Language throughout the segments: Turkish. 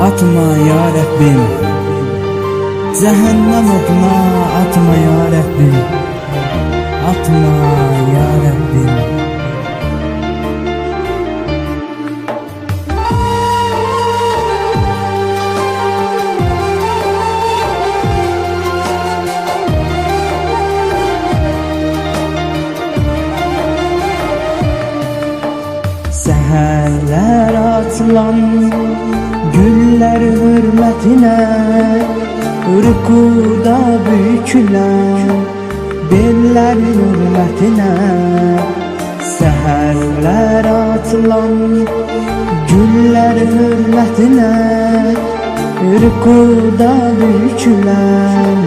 Atma ya Rabbim, cehennem oduna atma ya Rabbim, atma ya Rabbim. Seherler atılan güller hürmetine, rükuda bükülen beller hürmetine. Seherler atılan güller hürmetine, rükuda bükülen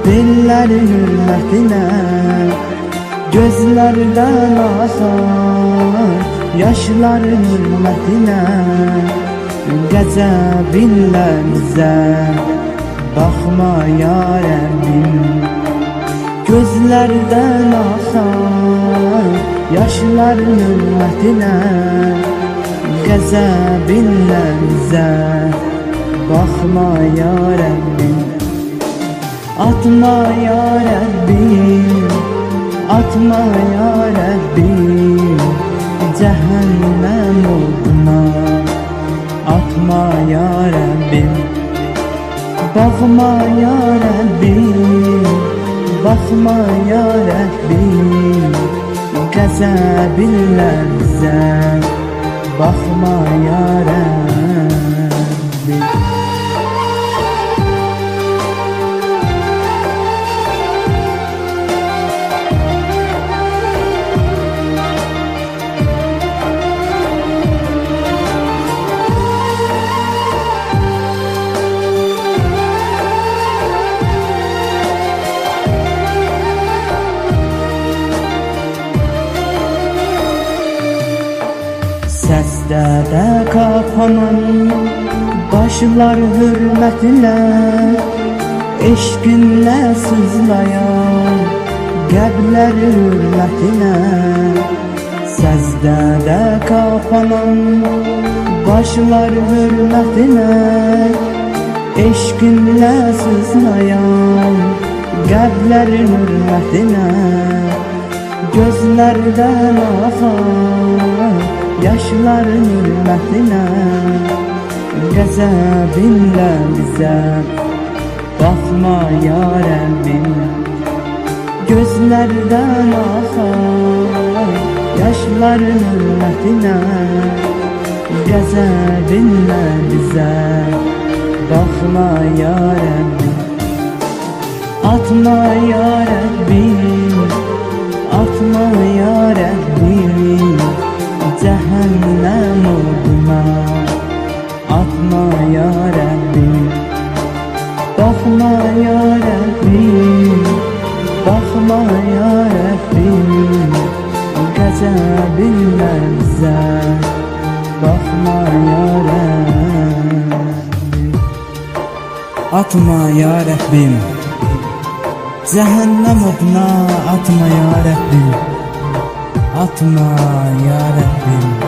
beller hürmetine. Gözlerden akar yaşlar hürmetine, gazabinle bize bakma ya Rabbim. Gözlerden akar yaşlar hürmetine, gazabinle bize bakma ya Rabbim. Atma ya Rabbim, atma ya Rabbim, cehennem oduna atma ya Rabbim. Bakma ya Rabbim, bakma ya Rabbim, gazabinle bize bakma ya Rabbim. Secdede kapanan başlar hürmetine, eşkinle sızlayan kalpler hürmetine. Secdede kapanan başlar hürmetine, eşkinle sızlayan kalpler hürmetine. Gözlerden akar yaşlar hürmetine, gazabinle bize bakma ya Rabbim. Gözlerden akar yaşlar hürmetine, gazabinle bize bakma ya Rabbim. Atma ya Rabbim, atma ya Rabbim, cehennem oduna atma ya Rabbim. Bakma ya Rabbim, bakma ya Rabbim, gazabinle bize bakma ya Rabbim. Atma ya Rabbim, cehennem oduna atma ya Rabbim, atma ya Rabbim.